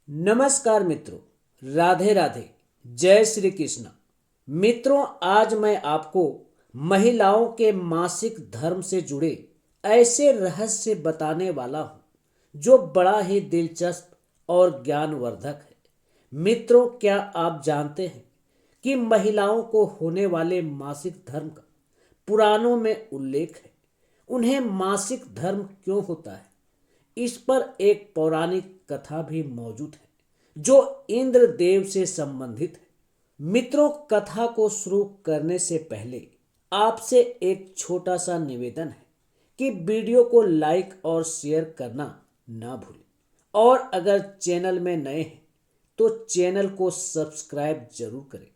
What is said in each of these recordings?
नमस्कार मित्रों, राधे राधे, जय श्री कृष्ण। मित्रों, आज मैं आपको महिलाओं के मासिक धर्म से जुड़े ऐसे रहस्य बताने वाला हूं जो बड़ा ही दिलचस्प और ज्ञानवर्धक है। मित्रों, क्या आप जानते हैं कि महिलाओं को होने वाले मासिक धर्म का पुराणों में उल्लेख है? उन्हें मासिक धर्म क्यों होता है, इस पर एक पौराणिक कथा भी मौजूद है जो इंद्रदेव से संबंधित है। मित्रों, कथा को शुरू करने से पहले आपसे एक छोटा सा निवेदन है कि वीडियो को लाइक और शेयर करना ना भूलें, और अगर चैनल में नए हैं तो चैनल को सब्सक्राइब जरूर करें।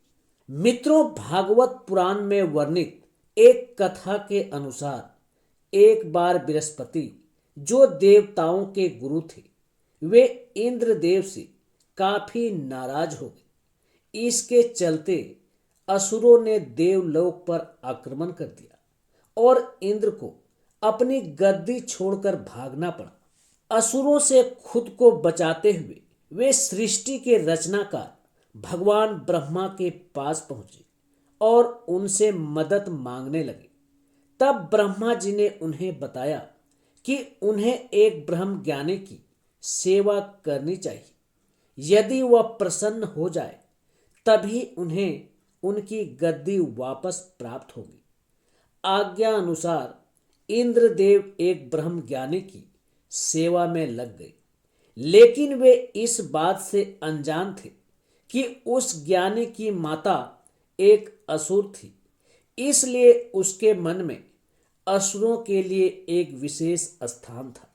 मित्रों, भागवत पुराण में वर्णित एक कथा के अनुसार एक बार बृहस्पति, जो देवताओं के गुरु थे, वे इंद्रदेव से काफी नाराज हो गए। इसके चलते असुरों ने देवलोक पर आक्रमण कर दिया और इंद्र को अपनी गद्दी छोड़कर भागना पड़ा। असुरों से खुद को बचाते हुए वे सृष्टि के रचनाकार भगवान ब्रह्मा के पास पहुंचे और उनसे मदद मांगने लगे। तब ब्रह्मा जी ने उन्हें बताया कि उन्हें एक ब्रह्म ज्ञानी की सेवा करनी चाहिए। यदि वह प्रसन्न हो जाए तभी उन्हें उनकी गद्दी वापस प्राप्त होगी। आज्ञा अनुसार इंद्रदेव एक ब्रह्म ज्ञानी की सेवा में लग गए, लेकिन वे इस बात से अनजान थे कि उस ज्ञानी की माता एक असुर थी। इसलिए उसके मन में असुरों के लिए एक विशेष स्थान था।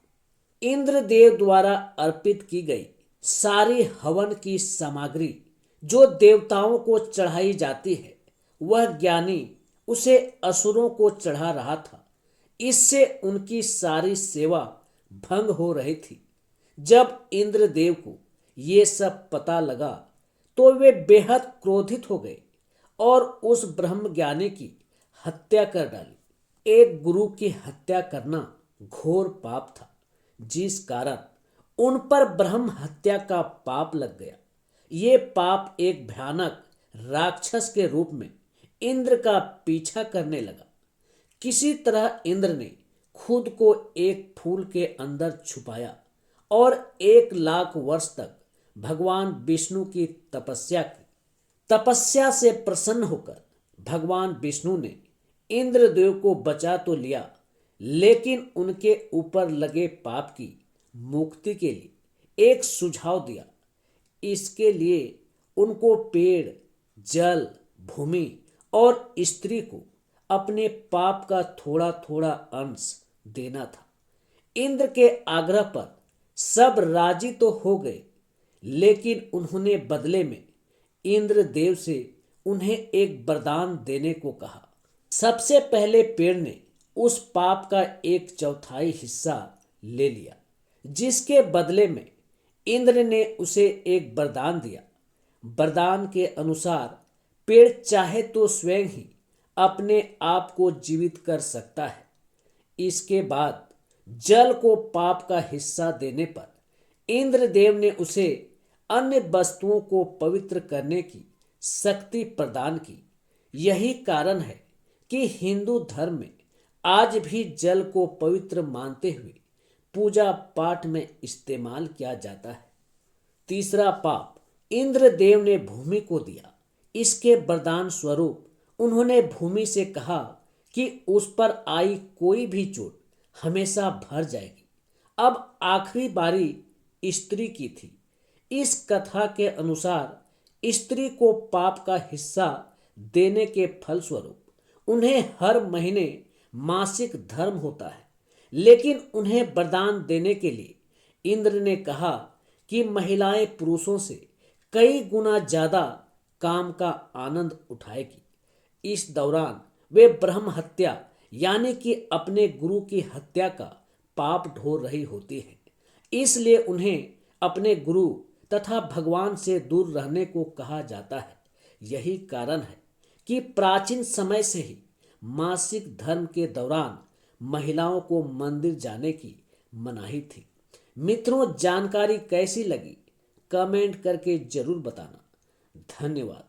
इंद्रदेव द्वारा अर्पित की गई सारी हवन की सामग्री जो देवताओं को चढ़ाई जाती है, वह ज्ञानी उसे असुरों को चढ़ा रहा था। इससे उनकी सारी सेवा भंग हो रही थी। जब इंद्रदेव को ये सब पता लगा तो वे बेहद क्रोधित हो गए और उस ब्रह्म ज्ञानी की हत्या कर डाली। एक गुरु की हत्या करना घोर पाप था, जिस कारण उन पर ब्रह्म हत्या का पाप लग गया। ये पाप एक भयानक राक्षस के रूप में इंद्र का पीछा करने लगा। किसी तरह इंद्र ने खुद को एक फूल के अंदर छुपाया और 1 लाख वर्ष तक भगवान विष्णु की तपस्या की। तपस्या से प्रसन्न होकर भगवान विष्णु ने इंद्रदेव को बचा तो लिया, लेकिन उनके ऊपर लगे पाप की मुक्ति के लिए एक सुझाव दिया। इसके लिए उनको पेड़, जल, भूमि और स्त्री को अपने पाप का थोड़ा थोड़ा अंश देना था। इंद्र के आग्रह पर सब राजी तो हो गए, लेकिन उन्होंने बदले में इंद्रदेव से उन्हें एक वरदान देने को कहा। सबसे पहले पेड़ ने उस पाप का 1/4 हिस्सा ले लिया, जिसके बदले में इंद्र ने उसे एक वरदान दिया। वरदान के अनुसार पेड़ चाहे तो स्वयं ही अपने आप को जीवित कर सकता है। इसके बाद जल को पाप का हिस्सा देने पर इंद्रदेव ने उसे अन्य वस्तुओं को पवित्र करने की शक्ति प्रदान की। यही कारण है कि हिंदू धर्म में आज भी जल को पवित्र मानते हुए पूजा पाठ में इस्तेमाल किया जाता है। तीसरा पाप इंद्रदेव ने भूमि को दिया। इसके वरदान स्वरूप उन्होंने भूमि से कहा कि उस पर आई कोई भी चोट हमेशा भर जाएगी। अब आखिरी बारी स्त्री की थी। इस कथा के अनुसार स्त्री को पाप का हिस्सा देने के फलस्वरूप उन्हें हर महीने मासिक धर्म होता है, लेकिन उन्हें वरदान देने के लिए इंद्र ने कहा कि महिलाएं पुरुषों से कई गुना ज्यादा काम का आनंद उठाएगी। इस दौरान वे ब्रह्म हत्या यानी कि अपने गुरु की हत्या का पाप ढो रही होती है। इसलिए उन्हें अपने गुरु तथा भगवान से दूर रहने को कहा जाता है। यही कारण है कि प्राचीन समय से ही मासिक धर्म के दौरान महिलाओं को मंदिर जाने की मनाही थी। मित्रों, जानकारी कैसी लगी कमेंट करके जरूर बताना। धन्यवाद।